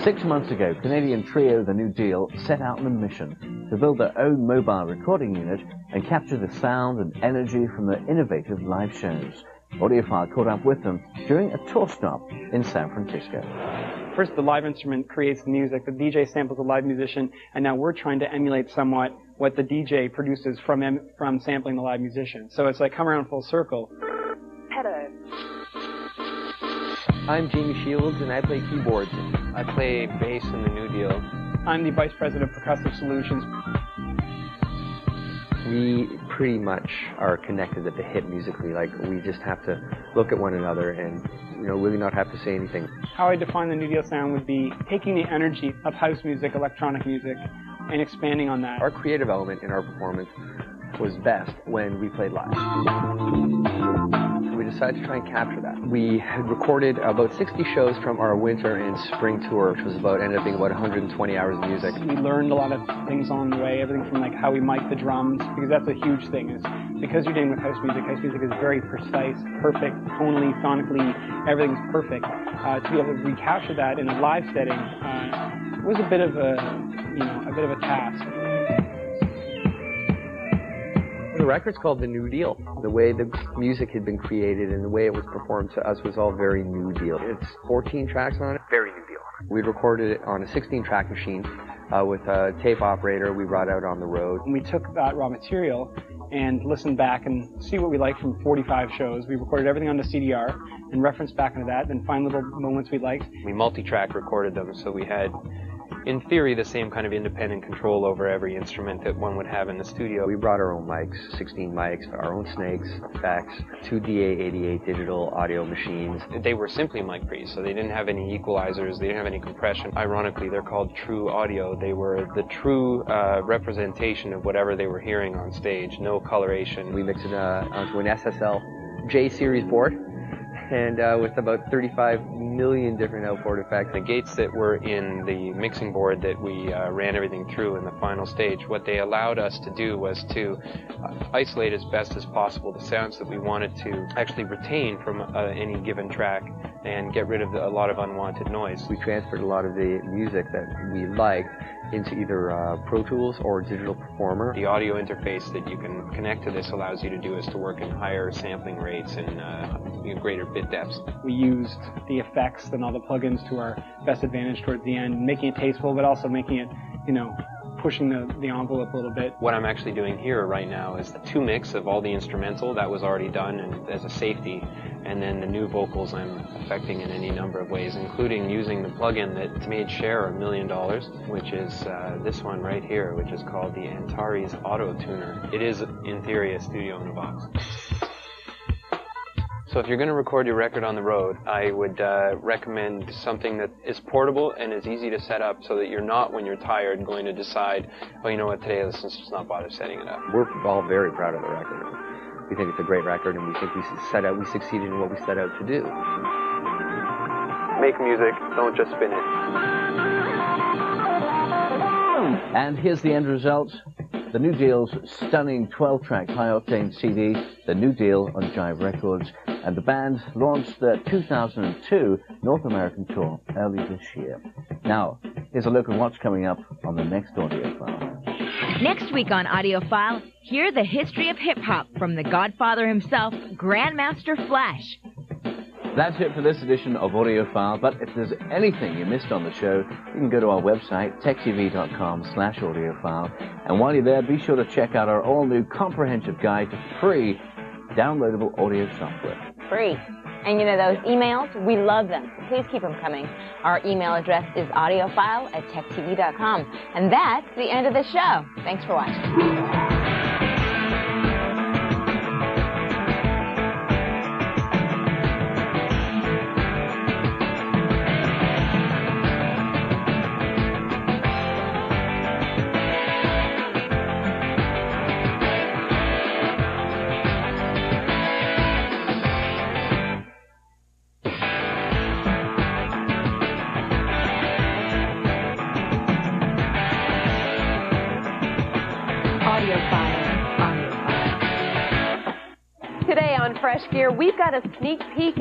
6 months ago, Canadian trio The New Deal set out on a mission to build their own mobile recording unit and capture the sound and energy from their innovative live shows. Audiophile caught up with them during a tour stop in San Francisco. First, the live instrument creates the music, the DJ samples the live musician, and now we're trying to emulate somewhat what the DJ produces from sampling the live musician. So it's like come around full circle. Hello. I'm Jamie Shields, and I play keyboards. I play bass in The New Deal. I'm the Vice President of Percussive Solutions. We pretty much are connected at the hip musically. Like, we just have to look at one another and, really not have to say anything. How I define the New Deal sound would be taking the energy of house music, electronic music, and expanding on that. Our creative element in our performance was best when we played live. So we decided to try and capture that. We had recorded about 60 shows from our winter and spring tour, which was ended up being about 120 hours of music. We learned a lot of things along the way, everything from like how we mic the drums, because that's a huge thing. Is because you're dealing with house music is very precise, perfect, tonally, sonically, everything's perfect. To be able to recapture that in a live setting was a bit of a task. The record's called The New Deal. The way the music had been created and the way it was performed to us was all very New Deal. It's 14 tracks on it. Very New Deal. We recorded it on a 16-track machine with a tape operator we brought out on the road. We took that raw material and listened back and see what we liked from 45 shows. We recorded everything onto CDR and referenced back into that, then find little moments we liked. We multi-track recorded them, so we had, in theory, the same kind of independent control over every instrument that one would have in the studio. We brought our own mics, 16 mics, our own snakes, effects, 2 DA88 digital audio machines. They were simply mic pre's, so they didn't have any equalizers, they didn't have any compression. Ironically, they're called true audio. They were the true representation of whatever they were hearing on stage, no coloration. We mixed it onto an SSL J series board, and with about 35 million different outboard effects. The gates that were in the mixing board that we ran everything through in the final stage, what they allowed us to do was to isolate as best as possible the sounds that we wanted to actually retain from any given track and get rid of a lot of unwanted noise. We transferred a lot of the music that we liked into either Pro Tools or Digital Performer. The audio interface that you can connect to this allows you to do is to work in higher sampling rates and greater bit depths. We used the effects and all the plugins to our best advantage towards the end, making it tasteful, but also making it, pushing the envelope a little bit. What I'm actually doing here right now is the 2 mix of all the instrumental that was already done and as a safety, and then the new vocals I'm affecting in any number of ways, including using the plugin that made Cher $1 million, which is this one right here, which is called the Antares Auto Tuner. It is, in theory, a studio in a box. So if you're going to record your record on the road, I would recommend something that is portable and is easy to set up so that you're not, when you're tired, going to decide, oh, you know what, today let's just not bother setting it up. We're all very proud of the record. We think it's a great record, and we think we succeeded in what we set out to do. Make music, don't just spin it. And here's the end result. The New Deal's stunning 12-track high-octane CD, The New Deal on Jive Records, and the band launched their 2002 North American tour early this year. Now, here's a look at what's coming up on the next Audiophile. Next week on Audiophile, hear the history of hip-hop from the Godfather himself, Grandmaster Flash. That's it for this edition of Audiophile, but if there's anything you missed on the show, you can go to our website, techtv.com/audiophile, and while you're there, be sure to check out our all-new comprehensive guide to free downloadable audio software. Free. And those emails, we love them. So please keep them coming. Our email address is audiophile@techtv.com. And that's the end of the show. Thanks for watching. Today on Fresh Gear, we've got a sneak peek at